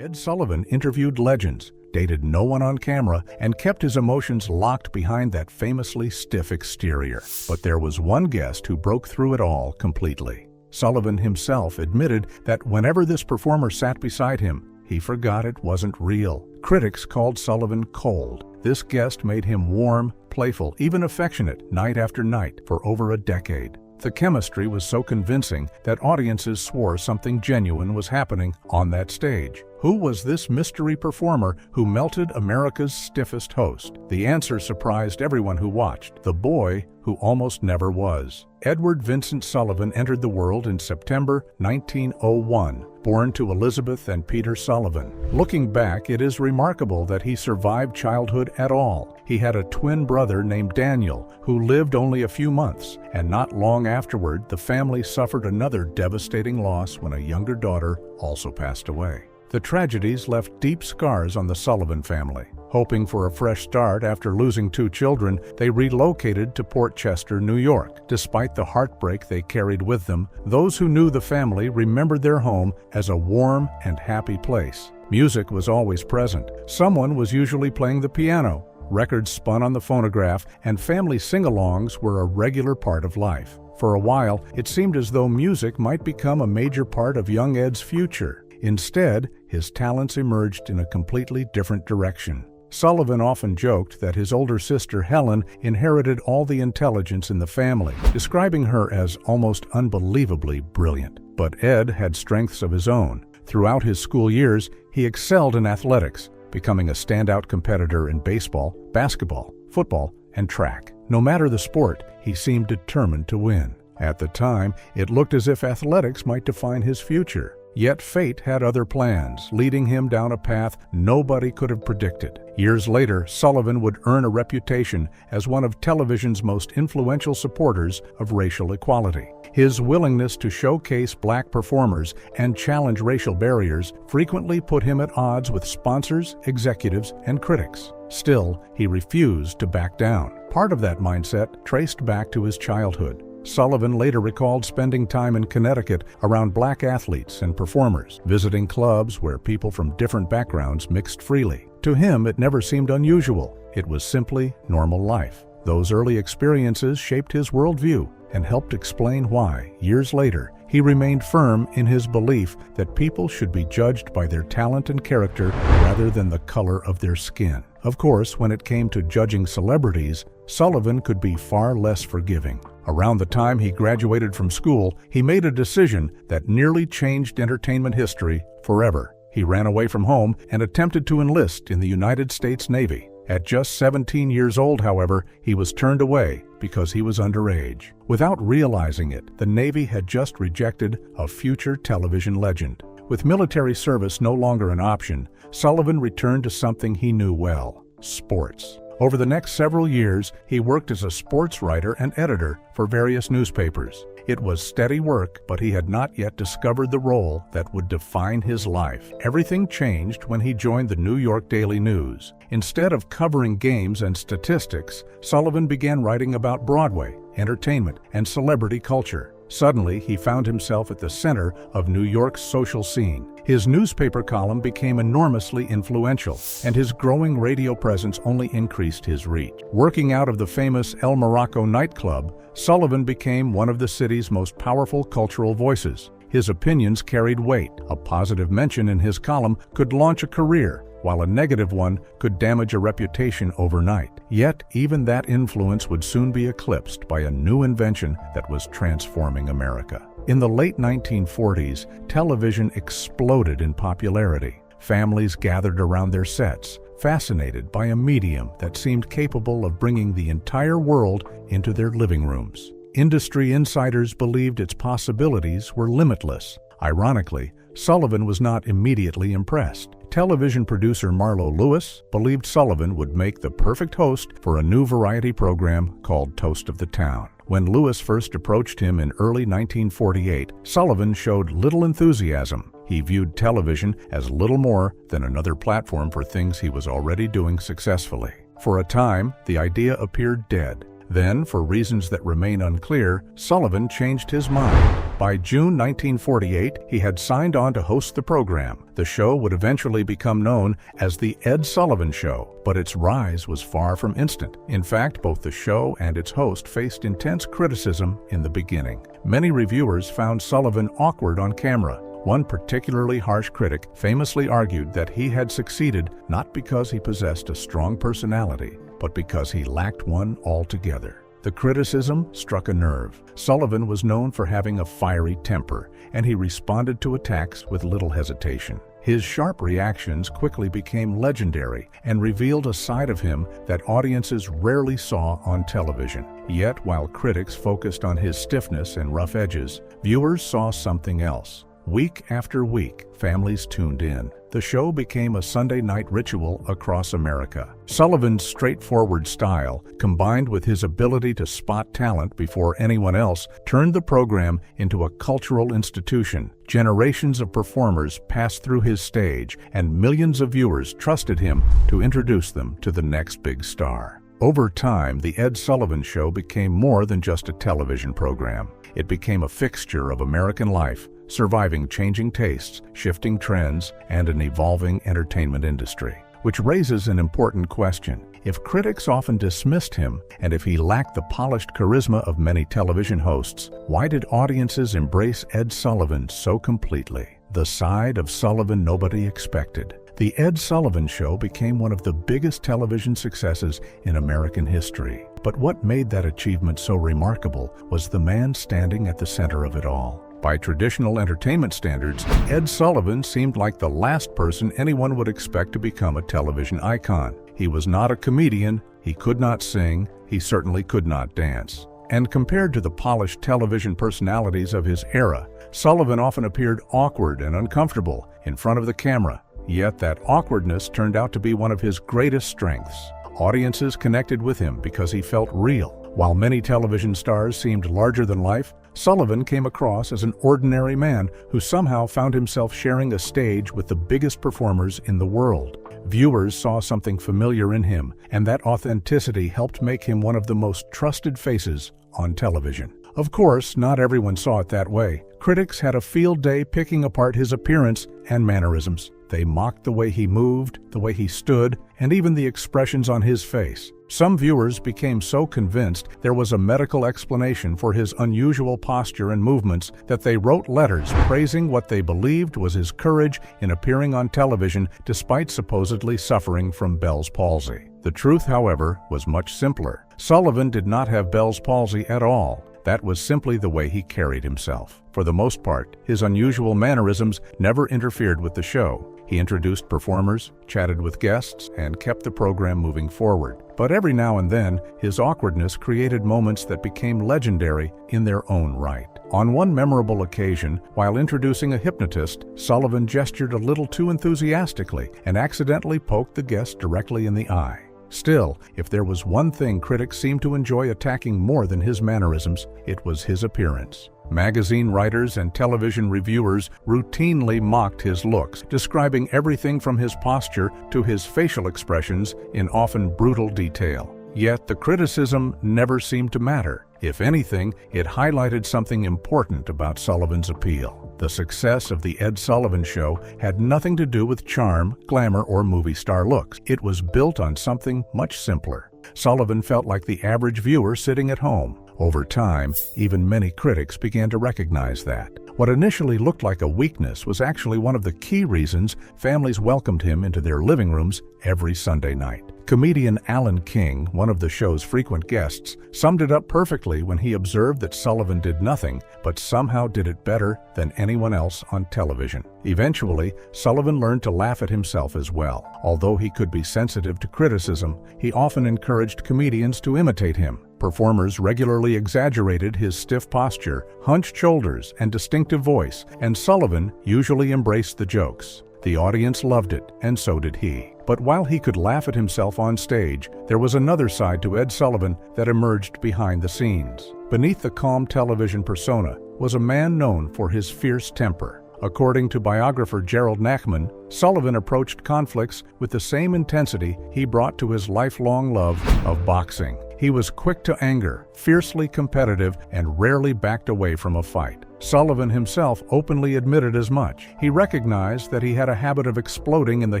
Ed Sullivan interviewed legends, dated no one on camera, and kept his emotions locked behind that famously stiff exterior. But there was one guest who broke through it all completely. Sullivan himself admitted that whenever this performer sat beside him, he forgot it wasn't real. Critics called Sullivan cold. This guest made him warm, playful, even affectionate night after night for over a decade. The chemistry was so convincing that audiences swore something genuine was happening on that stage. Who was this mystery performer who melted America's stiffest host? The answer surprised everyone who watched: the boy who almost never was. Edward Vincent Sullivan entered the world in September 1901, born to Elizabeth and Peter Sullivan. Looking back, it is remarkable that he survived childhood at all. He had a twin brother named Daniel, who lived only a few months, and not long afterward, the family suffered another devastating loss when a younger daughter also passed away. The tragedies left deep scars on the Sullivan family. Hoping for a fresh start after losing two children, they relocated to Port Chester, New York. Despite the heartbreak they carried with them, those who knew the family remembered their home as a warm and happy place. Music was always present. Someone was usually playing the piano. Records spun on the phonograph, and family sing-alongs were a regular part of life. For a while, it seemed as though music might become a major part of young Ed's future. Instead, his talents emerged in a completely different direction. Sullivan often joked that his older sister Helen inherited all the intelligence in the family, describing her as almost unbelievably brilliant. But Ed had strengths of his own. Throughout his school years, he excelled in athletics, becoming a standout competitor in baseball, basketball, football, and track. No matter the sport, he seemed determined to win. At the time, it looked as if athletics might define his future. Yet fate had other plans, leading him down a path nobody could have predicted. Years later, Sullivan would earn a reputation as one of television's most influential supporters of racial equality. His willingness to showcase black performers and challenge racial barriers frequently put him at odds with sponsors, executives, and critics. Still, he refused to back down. Part of that mindset traced back to his childhood. Sullivan later recalled spending time in Connecticut around black athletes and performers, visiting clubs where people from different backgrounds mixed freely. To him, it never seemed unusual. It was simply normal life. Those early experiences shaped his worldview and helped explain why, years later, he remained firm in his belief that people should be judged by their talent and character rather than the color of their skin. Of course, when it came to judging celebrities, Sullivan could be far less forgiving. Around the time he graduated from school, he made a decision that nearly changed entertainment history forever. He ran away from home and attempted to enlist in the United States Navy. At just 17 years old, however, he was turned away because he was underage. Without realizing it, the Navy had just rejected a future television legend. With military service no longer an option, Sullivan returned to something he knew well: sports. Over the next several years, he worked as a sports writer and editor for various newspapers. It was steady work, but he had not yet discovered the role that would define his life. Everything changed when he joined the New York Daily News. Instead of covering games and statistics, Sullivan began writing about Broadway, entertainment, and celebrity culture. Suddenly, he found himself at the center of New York's social scene. His newspaper column became enormously influential, and his growing radio presence only increased his reach. Working out of the famous El Morocco nightclub, Sullivan became one of the city's most powerful cultural voices. His opinions carried weight. A positive mention in his column could launch a career, while a negative one could damage a reputation overnight. Yet, even that influence would soon be eclipsed by a new invention that was transforming America. In the late 1940s, television exploded in popularity. Families gathered around their sets, fascinated by a medium that seemed capable of bringing the entire world into their living rooms. Industry insiders believed its possibilities were limitless. Ironically, Sullivan was not immediately impressed. Television producer Marlo Lewis believed Sullivan would make the perfect host for a new variety program called Toast of the Town. When Lewis first approached him in early 1948, Sullivan showed little enthusiasm. He viewed television as little more than another platform for things he was already doing successfully. For a time, the idea appeared dead. Then, for reasons that remain unclear, Sullivan changed his mind. By June 1948, he had signed on to host the program. The show would eventually become known as The Ed Sullivan Show, but its rise was far from instant. In fact, both the show and its host faced intense criticism in the beginning. Many reviewers found Sullivan awkward on camera. One particularly harsh critic famously argued that he had succeeded not because he possessed a strong personality, but because he lacked one altogether. The criticism struck a nerve. Sullivan was known for having a fiery temper, and he responded to attacks with little hesitation. His sharp reactions quickly became legendary and revealed a side of him that audiences rarely saw on television. Yet, while critics focused on his stiffness and rough edges, viewers saw something else. Week after week, families tuned in. The show became a Sunday night ritual across America. Sullivan's straightforward style, combined with his ability to spot talent before anyone else, turned the program into a cultural institution. Generations of performers passed through his stage, and millions of viewers trusted him to introduce them to the next big star. Over time, The Ed Sullivan Show became more than just a television program. It became a fixture of American life, surviving changing tastes, shifting trends, and an evolving entertainment industry. Which raises an important question. If critics often dismissed him, and if he lacked the polished charisma of many television hosts, why did audiences embrace Ed Sullivan so completely? The side of Sullivan nobody expected. The Ed Sullivan Show became one of the biggest television successes in American history. But what made that achievement so remarkable was the man standing at the center of it all. By traditional entertainment standards, Ed Sullivan seemed like the last person anyone would expect to become a television icon. He was not a comedian, he could not sing, he certainly could not dance. And compared to the polished television personalities of his era, Sullivan often appeared awkward and uncomfortable in front of the camera. Yet that awkwardness turned out to be one of his greatest strengths. Audiences connected with him because he felt real. While many television stars seemed larger than life, Sullivan came across as an ordinary man who somehow found himself sharing a stage with the biggest performers in the world. Viewers saw something familiar in him, and that authenticity helped make him one of the most trusted faces on television. Of course, not everyone saw it that way. Critics had a field day picking apart his appearance and mannerisms. They mocked the way he moved, the way he stood, and even the expressions on his face. Some viewers became so convinced there was a medical explanation for his unusual posture and movements that they wrote letters praising what they believed was his courage in appearing on television despite supposedly suffering from Bell's palsy. The truth, however, was much simpler. Sullivan did not have Bell's palsy at all. That was simply the way he carried himself. For the most part, his unusual mannerisms never interfered with the show. He introduced performers, chatted with guests, and kept the program moving forward. But every now and then, his awkwardness created moments that became legendary in their own right. On one memorable occasion, while introducing a hypnotist, Sullivan gestured a little too enthusiastically and accidentally poked the guest directly in the eye. Still, if there was one thing critics seemed to enjoy attacking more than his mannerisms, it was his appearance. Magazine writers and television reviewers routinely mocked his looks, describing everything from his posture to his facial expressions in often brutal detail. Yet the criticism never seemed to matter. If anything, it highlighted something important about Sullivan's appeal. The success of The Ed Sullivan Show had nothing to do with charm, glamour, or movie star looks. It was built on something much simpler. Sullivan felt like the average viewer sitting at home. Over time, even many critics began to recognize that. What initially looked like a weakness was actually one of the key reasons families welcomed him into their living rooms every Sunday night. Comedian Alan King, one of the show's frequent guests, summed it up perfectly when he observed that Sullivan did nothing, but somehow did it better than anyone else on television. Eventually, Sullivan learned to laugh at himself as well. Although he could be sensitive to criticism, he often encouraged comedians to imitate him. Performers regularly exaggerated his stiff posture, hunched shoulders, and distinctive voice, and Sullivan usually embraced the jokes. The audience loved it, and so did he. But while he could laugh at himself on stage, there was another side to Ed Sullivan that emerged behind the scenes. Beneath the calm television persona was a man known for his fierce temper. According to biographer Gerald Nachman, Sullivan approached conflicts with the same intensity he brought to his lifelong love of boxing. He was quick to anger, fiercely competitive, and rarely backed away from a fight. Sullivan himself openly admitted as much. He recognized that he had a habit of exploding in the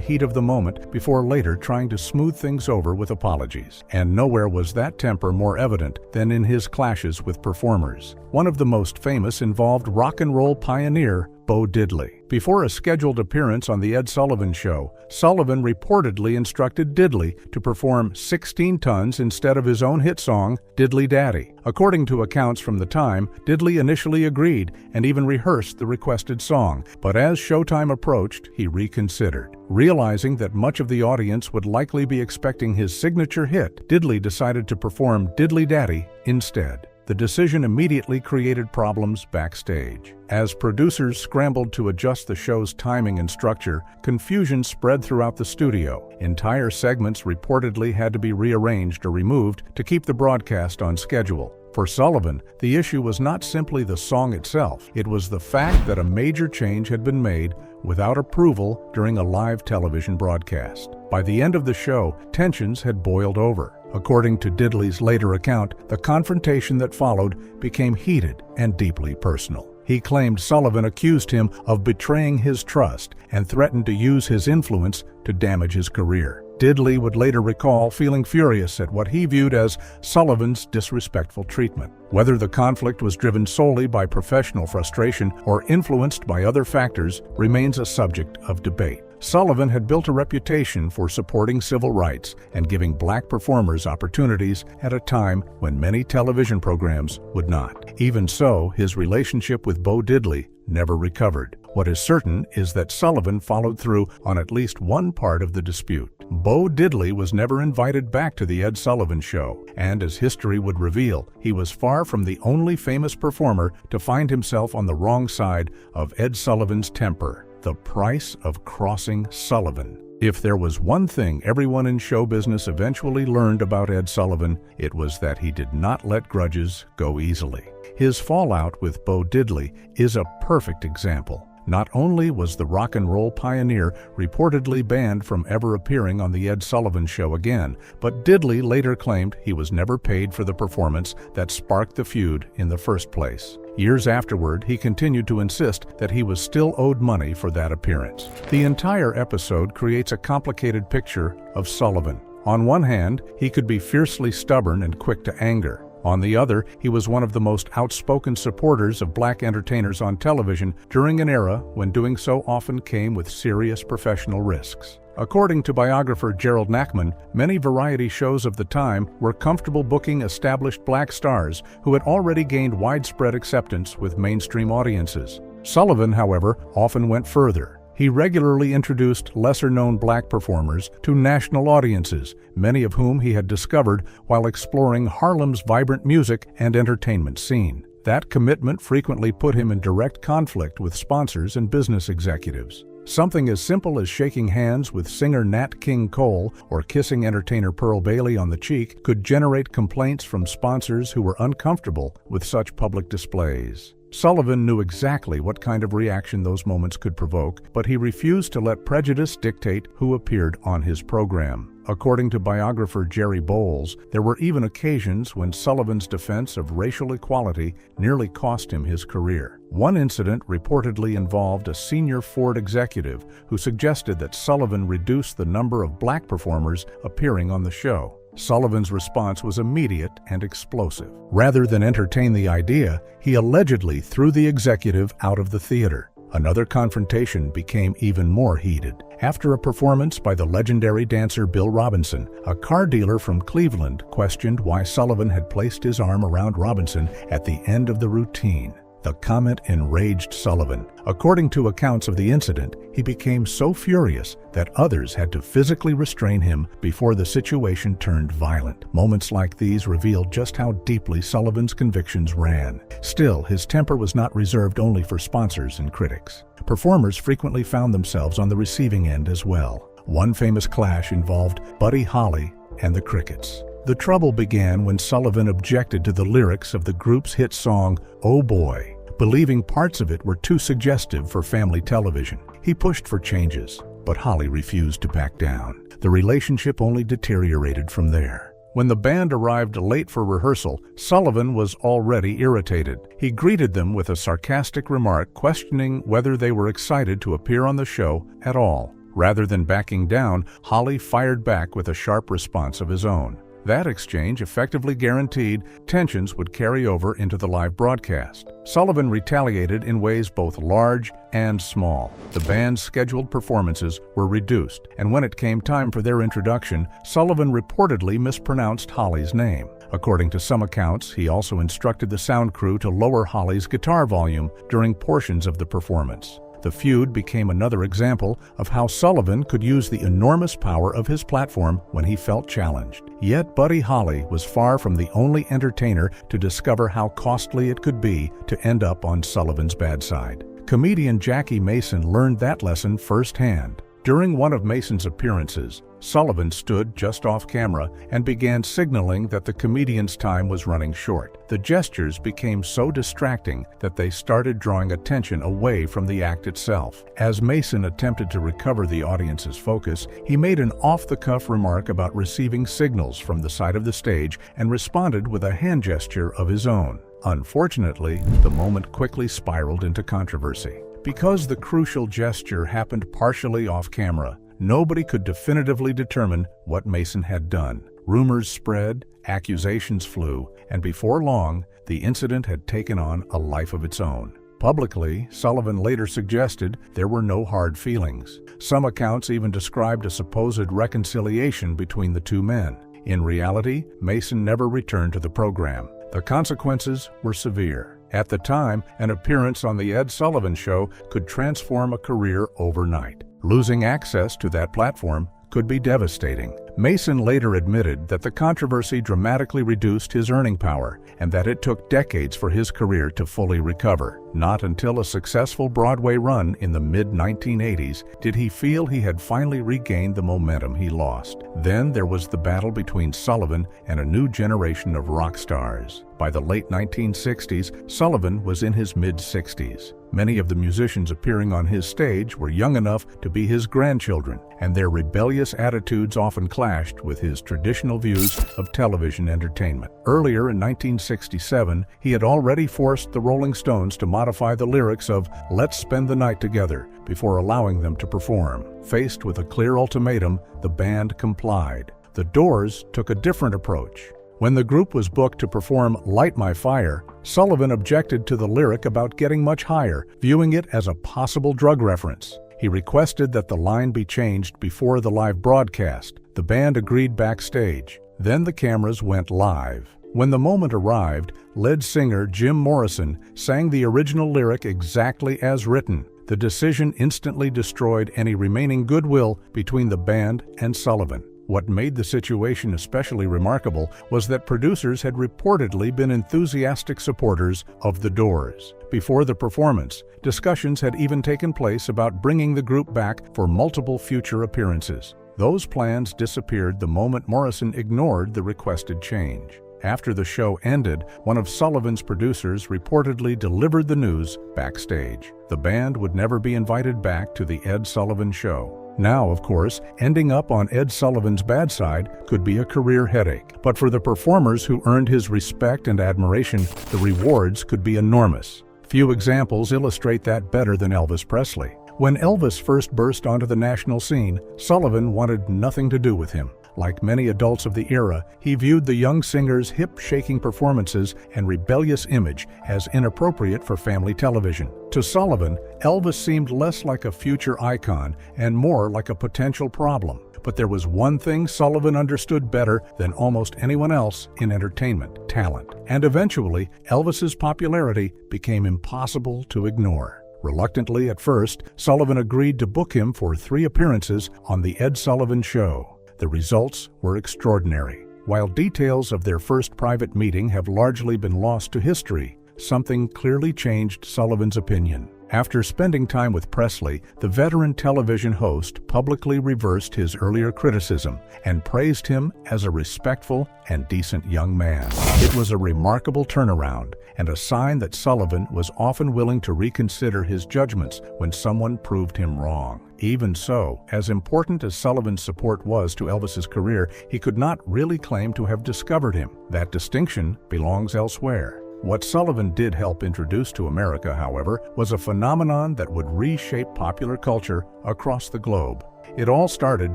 heat of the moment before later trying to smooth things over with apologies. And nowhere was that temper more evident than in his clashes with performers. One of the most famous involved rock and roll pioneer Bo Diddley. Before a scheduled appearance on The Ed Sullivan Show, Sullivan reportedly instructed Diddley to perform 16 tons instead of his own hit song, Diddley Daddy. According to accounts from the time, Diddley initially agreed and even rehearsed the requested song, but as showtime approached, he reconsidered. Realizing that much of the audience would likely be expecting his signature hit, Diddley decided to perform Diddley Daddy instead. The decision immediately created problems backstage. As producers scrambled to adjust the show's timing and structure, confusion spread throughout the studio. Entire segments reportedly had to be rearranged or removed to keep the broadcast on schedule. For Sullivan, the issue was not simply the song itself. It was the fact that a major change had been made without approval during a live television broadcast. By the end of the show, tensions had boiled over. According to Diddley's later account, the confrontation that followed became heated and deeply personal. He claimed Sullivan accused him of betraying his trust and threatened to use his influence to damage his career. Diddley would later recall feeling furious at what he viewed as Sullivan's disrespectful treatment. Whether the conflict was driven solely by professional frustration or influenced by other factors remains a subject of debate. Sullivan had built a reputation for supporting civil rights and giving black performers opportunities at a time when many television programs would not. Even so, his relationship with Bo Diddley never recovered. What is certain is that Sullivan followed through on at least one part of the dispute. Bo Diddley was never invited back to The Ed Sullivan Show, and as history would reveal, he was far from the only famous performer to find himself on the wrong side of Ed Sullivan's temper. The price of crossing Sullivan. If there was one thing everyone in show business eventually learned about Ed Sullivan, it was that he did not let grudges go easily. His fallout with Bo Diddley is a perfect example. Not only was the rock and roll pioneer reportedly banned from ever appearing on The Ed Sullivan Show again, but Diddley later claimed he was never paid for the performance that sparked the feud in the first place. Years afterward, he continued to insist that he was still owed money for that appearance. The entire episode creates a complicated picture of Sullivan. On one hand, he could be fiercely stubborn and quick to anger. On the other, he was one of the most outspoken supporters of black entertainers on television during an era when doing so often came with serious professional risks. According to biographer Gerald Nachman, many variety shows of the time were comfortable booking established black stars who had already gained widespread acceptance with mainstream audiences. Sullivan, however, often went further. He regularly introduced lesser-known black performers to national audiences, many of whom he had discovered while exploring Harlem's vibrant music and entertainment scene. That commitment frequently put him in direct conflict with sponsors and business executives. Something as simple as shaking hands with singer Nat King Cole or kissing entertainer Pearl Bailey on the cheek could generate complaints from sponsors who were uncomfortable with such public displays. Sullivan knew exactly what kind of reaction those moments could provoke, but he refused to let prejudice dictate who appeared on his program. According to biographer Jerry Bowles, there were even occasions when Sullivan's defense of racial equality nearly cost him his career. One incident reportedly involved a senior Ford executive who suggested that Sullivan reduce the number of black performers appearing on the show. Sullivan's response was immediate and explosive. Rather than entertain the idea, he allegedly threw the executive out of the theater. Another confrontation became even more heated. After a performance by the legendary dancer Bill Robinson, a car dealer from Cleveland questioned why Sullivan had placed his arm around Robinson at the end of the routine. The comment enraged Sullivan. According to accounts of the incident, he became so furious that others had to physically restrain him before the situation turned violent. Moments like these revealed just how deeply Sullivan's convictions ran. Still, his temper was not reserved only for sponsors and critics. Performers frequently found themselves on the receiving end as well. One famous clash involved Buddy Holly and the Crickets. The trouble began when Sullivan objected to the lyrics of the group's hit song, "Oh Boy," believing parts of it were too suggestive for family television. He pushed for changes, but Holly refused to back down. The relationship only deteriorated from there. When the band arrived late for rehearsal, Sullivan was already irritated. He greeted them with a sarcastic remark questioning whether they were excited to appear on the show at all. Rather than backing down, Holly fired back with a sharp response of his own. That exchange effectively guaranteed tensions would carry over into the live broadcast. Sullivan retaliated in ways both large and small. The band's scheduled performances were reduced, and when it came time for their introduction, Sullivan reportedly mispronounced Holly's name. According to some accounts, he also instructed the sound crew to lower Holly's guitar volume during portions of the performance. The feud became another example of how Sullivan could use the enormous power of his platform when he felt challenged. Yet Buddy Holly was far from the only entertainer to discover how costly it could be to end up on Sullivan's bad side. Comedian Jackie Mason learned that lesson firsthand. During one of Mason's appearances, Sullivan stood just off camera and began signaling that the comedian's time was running short. The gestures became so distracting that they started drawing attention away from the act itself. As Mason attempted to recover the audience's focus, he made an off-the-cuff remark about receiving signals from the side of the stage and responded with a hand gesture of his own. Unfortunately, the moment quickly spiraled into controversy. Because the crucial gesture happened partially off camera, nobody could definitively determine what Mason had done. Rumors spread, accusations flew, and before long, the incident had taken on a life of its own. Publicly, Sullivan later suggested there were no hard feelings. Some accounts even described a supposed reconciliation between the two men. In reality, Mason never returned to the program. The consequences were severe. At the time, an appearance on The Ed Sullivan Show could transform a career overnight. Losing access to that platform could be devastating. Mason later admitted that the controversy dramatically reduced his earning power and that it took decades for his career to fully recover. Not until a successful Broadway run in the mid-1980s did he feel he had finally regained the momentum he lost. Then there was the battle between Sullivan and a new generation of rock stars. By the late 1960s, Sullivan was in his mid-60s. Many of the musicians appearing on his stage were young enough to be his grandchildren, and their rebellious attitudes often clashed with his traditional views of television entertainment. Earlier in 1967, he had already forced the Rolling Stones to modify the lyrics of "Let's Spend the Night Together" before allowing them to perform. Faced with a clear ultimatum, the band complied. The Doors took a different approach. When the group was booked to perform "Light My Fire," Sullivan objected to the lyric about getting much higher, viewing it as a possible drug reference. He requested that the line be changed before the live broadcast. The band agreed backstage. Then the cameras went live. When the moment arrived, lead singer Jim Morrison sang the original lyric exactly as written. The decision instantly destroyed any remaining goodwill between the band and Sullivan. What made the situation especially remarkable was that producers had reportedly been enthusiastic supporters of The Doors. Before the performance, discussions had even taken place about bringing the group back for multiple future appearances. Those plans disappeared the moment Morrison ignored the requested change. After the show ended, one of Sullivan's producers reportedly delivered the news backstage. The band would never be invited back to The Ed Sullivan Show. Now, of course, ending up on Ed Sullivan's bad side could be a career headache. But for the performers who earned his respect and admiration, the rewards could be enormous. Few examples illustrate that better than Elvis Presley. When Elvis first burst onto the national scene, Sullivan wanted nothing to do with him. Like many adults of the era, he viewed the young singer's hip-shaking performances and rebellious image as inappropriate for family television. To Sullivan, Elvis seemed less like a future icon and more like a potential problem. But there was one thing Sullivan understood better than almost anyone else in entertainment: talent. And eventually, Elvis's popularity became impossible to ignore. Reluctantly at first, Sullivan agreed to book him for 3 appearances on The Ed Sullivan Show. The results were extraordinary. While details of their first private meeting have largely been lost to history, something clearly changed Sullivan's opinion. After spending time with Presley, the veteran television host publicly reversed his earlier criticism and praised him as a respectful and decent young man. It was a remarkable turnaround and a sign that Sullivan was often willing to reconsider his judgments when someone proved him wrong. Even so, as important as Sullivan's support was to Elvis's career, he could not really claim to have discovered him. That distinction belongs elsewhere. What Sullivan did help introduce to America, however, was a phenomenon that would reshape popular culture across the globe. It all started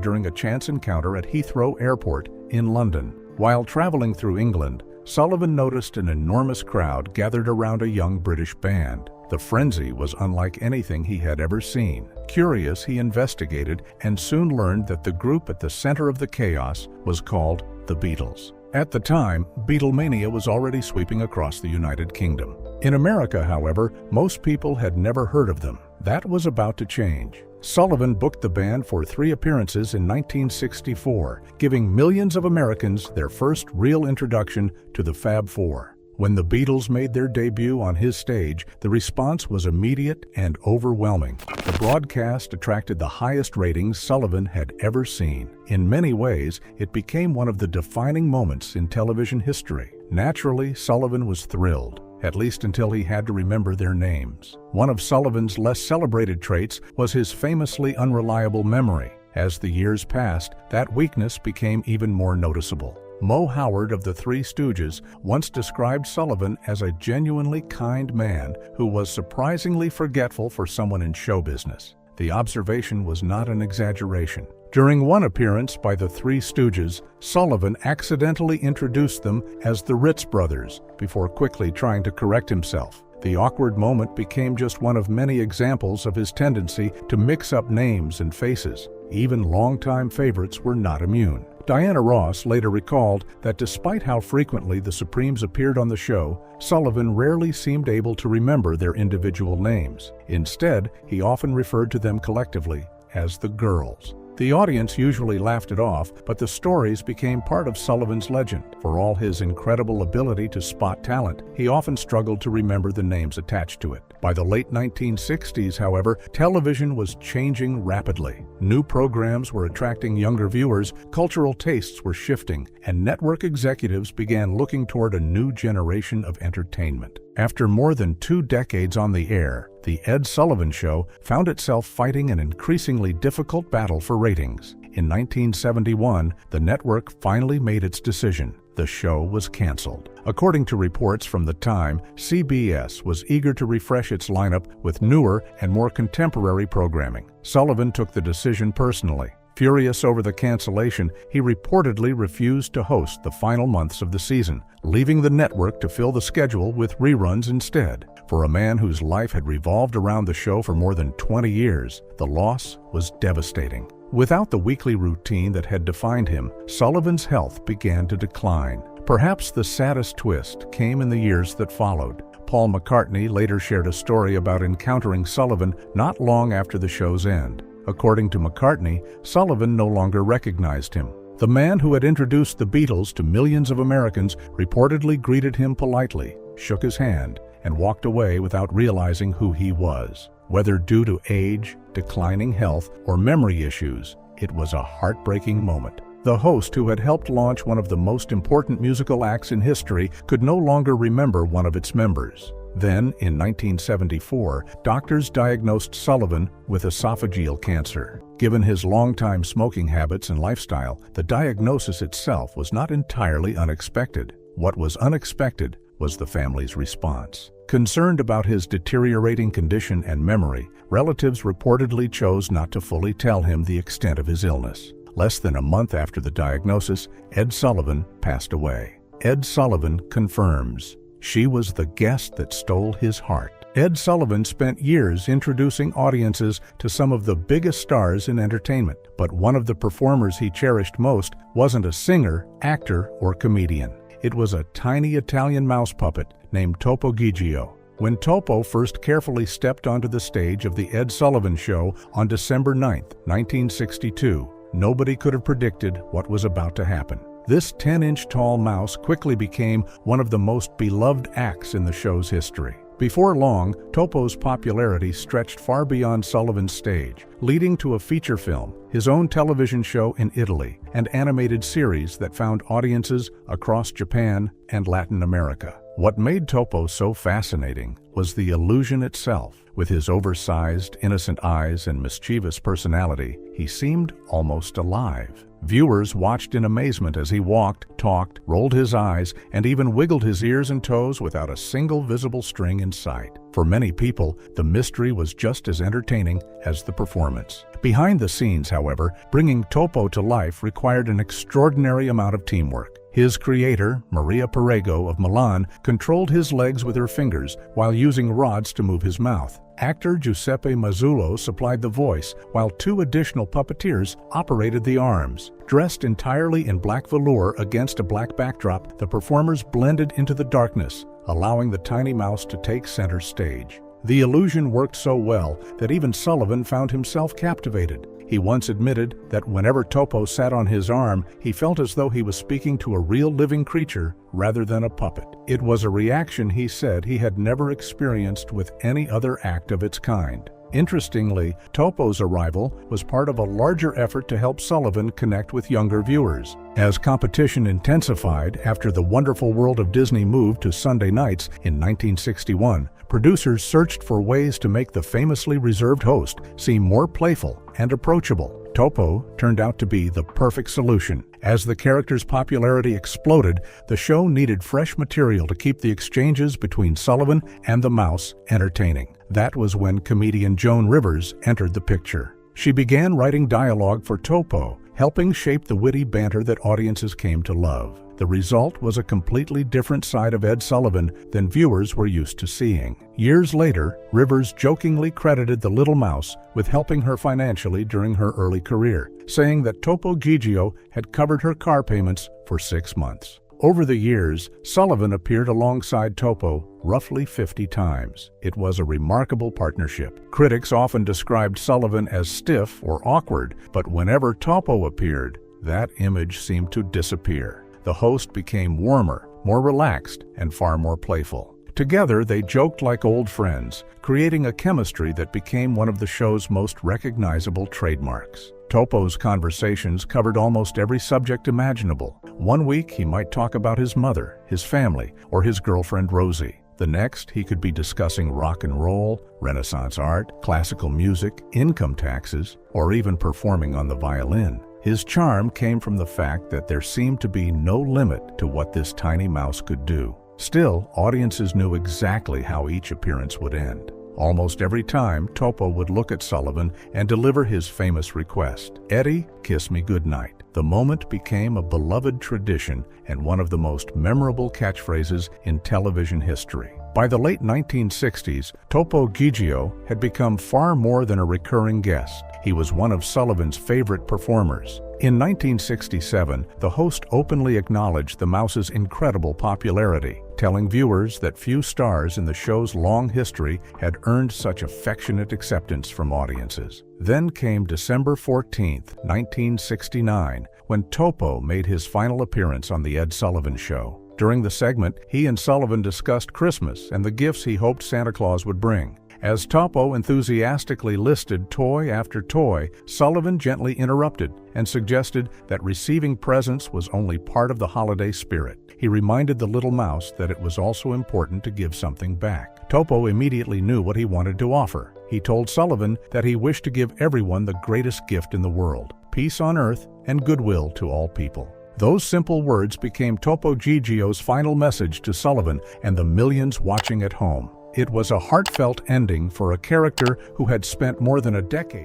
during a chance encounter at Heathrow Airport in London. While traveling through England, Sullivan noticed an enormous crowd gathered around a young British band. The frenzy was unlike anything he had ever seen. Curious, he investigated and soon learned that the group at the center of the chaos was called the Beatles. At the time, Beatlemania was already sweeping across the United Kingdom. In America, however, most people had never heard of them. That was about to change. Sullivan booked the band for 3 appearances in 1964, giving millions of Americans their first real introduction to the Fab Four. When the Beatles made their debut on his stage, the response was immediate and overwhelming. The broadcast attracted the highest ratings Sullivan had ever seen. In many ways, it became one of the defining moments in television history. Naturally, Sullivan was thrilled, at least until he had to remember their names. One of Sullivan's less celebrated traits was his famously unreliable memory. As the years passed, that weakness became even more noticeable. Mo Howard of the Three Stooges once described Sullivan as a genuinely kind man who was surprisingly forgetful for someone in show business. The observation was not an exaggeration. During one appearance by the Three Stooges, Sullivan accidentally introduced them as the Ritz Brothers before quickly trying to correct himself. The awkward moment became just one of many examples of his tendency to mix up names and faces. Even longtime favorites were not immune. Diana Ross later recalled that despite how frequently the Supremes appeared on the show, Sullivan rarely seemed able to remember their individual names. Instead, he often referred to them collectively as the Girls. The audience usually laughed it off, but the stories became part of Sullivan's legend. For all his incredible ability to spot talent, he often struggled to remember the names attached to it. By the late 1960s, however, television was changing rapidly. New programs were attracting younger viewers, cultural tastes were shifting, and network executives began looking toward a new generation of entertainment. After more than 2 decades on the air, The Ed Sullivan Show found itself fighting an increasingly difficult battle for ratings. In 1971, the network finally made its decision. The show was canceled. According to reports from the time, CBS was eager to refresh its lineup with newer and more contemporary programming. Sullivan took the decision personally. Furious over the cancellation, he reportedly refused to host the final months of the season, leaving the network to fill the schedule with reruns instead. For a man whose life had revolved around the show for more than 20 years, the loss was devastating. Without the weekly routine that had defined him, Sullivan's health began to decline. Perhaps the saddest twist came in the years that followed. Paul McCartney later shared a story about encountering Sullivan not long after the show's end. According to McCartney, Sullivan no longer recognized him. The man who had introduced the Beatles to millions of Americans reportedly greeted him politely, shook his hand, and walked away without realizing who he was. Whether due to age, declining health, or memory issues, it was a heartbreaking moment. The host who had helped launch one of the most important musical acts in history could no longer remember one of its members. Then, in 1974, doctors diagnosed Sullivan with esophageal cancer. Given his longtime smoking habits and lifestyle, the diagnosis itself was not entirely unexpected. What was unexpected was the family's response. Concerned about his deteriorating condition and memory, relatives reportedly chose not to fully tell him the extent of his illness. Less than a month after the diagnosis, Ed Sullivan passed away. Ed Sullivan confirms, "She was the guest that stole his heart." Ed Sullivan spent years introducing audiences to some of the biggest stars in entertainment, but one of the performers he cherished most wasn't a singer, actor, or comedian. It was a tiny Italian mouse puppet named Topo Gigio. When Topo first carefully stepped onto the stage of The Ed Sullivan Show on December 9, 1962, nobody could have predicted what was about to happen. This 10-inch tall mouse quickly became one of the most beloved acts in the show's history. Before long, Topo's popularity stretched far beyond Sullivan's stage, leading to a feature film, his own television show in Italy, and animated series that found audiences across Japan and Latin America. What made Topo so fascinating was the illusion itself. With his oversized, innocent eyes and mischievous personality, he seemed almost alive. Viewers watched in amazement as he walked, talked, rolled his eyes, and even wiggled his ears and toes without a single visible string in sight. For many people, the mystery was just as entertaining as the performance. Behind the scenes, however, bringing Topo to life required an extraordinary amount of teamwork. His creator, Maria Perego of Milan, controlled his legs with her fingers while using rods to move his mouth. Actor Giuseppe Mazzullo supplied the voice, while 2 additional puppeteers operated the arms. Dressed entirely in black velour against a black backdrop, the performers blended into the darkness, allowing the tiny mouse to take center stage. The illusion worked so well that even Sullivan found himself captivated. He once admitted that whenever Topo sat on his arm, he felt as though he was speaking to a real living creature rather than a puppet. It was a reaction he said he had never experienced with any other act of its kind. Interestingly, Topo's arrival was part of a larger effort to help Sullivan connect with younger viewers. As competition intensified after The Wonderful World of Disney moved to Sunday nights in 1961, producers searched for ways to make the famously reserved host seem more playful and approachable. Topo turned out to be the perfect solution. As the character's popularity exploded, the show needed fresh material to keep the exchanges between Sullivan and the mouse entertaining. That was when comedian Joan Rivers entered the picture. She began writing dialogue for Topo, helping shape the witty banter that audiences came to love. The result was a completely different side of Ed Sullivan than viewers were used to seeing. Years later, Rivers jokingly credited the little mouse with helping her financially during her early career, saying that Topo Gigio had covered her car payments for 6 months. Over the years, Sullivan appeared alongside Topo roughly 50 times. It was a remarkable partnership. Critics often described Sullivan as stiff or awkward, but whenever Topo appeared, that image seemed to disappear. The host became warmer, more relaxed, and far more playful. Together, they joked like old friends, creating a chemistry that became one of the show's most recognizable trademarks. Topo's conversations covered almost every subject imaginable. One week, he might talk about his mother, his family, or his girlfriend Rosie. The next, he could be discussing rock and roll, Renaissance art, classical music, income taxes, or even performing on the violin. His charm came from the fact that there seemed to be no limit to what this tiny mouse could do. Still, audiences knew exactly how each appearance would end. Almost every time, Topo would look at Sullivan and deliver his famous request, "Eddie, kiss me goodnight." The moment became a beloved tradition and one of the most memorable catchphrases in television history. By the late 1960s, Topo Gigio had become far more than a recurring guest. He was one of Sullivan's favorite performers. In 1967, the host openly acknowledged the mouse's incredible popularity, telling viewers that few stars in the show's long history had earned such affectionate acceptance from audiences. Then came December 14, 1969, when Topo made his final appearance on The Ed Sullivan Show. During the segment, he and Sullivan discussed Christmas and the gifts he hoped Santa Claus would bring. As Topo enthusiastically listed toy after toy, Sullivan gently interrupted and suggested that receiving presents was only part of the holiday spirit. He reminded the little mouse that it was also important to give something back. Topo immediately knew what he wanted to offer. He told Sullivan that he wished to give everyone the greatest gift in the world, peace on earth and goodwill to all people. Those simple words became Topo Gigio's final message to Sullivan and the millions watching at home. It was a heartfelt ending for a character who had spent more than a decade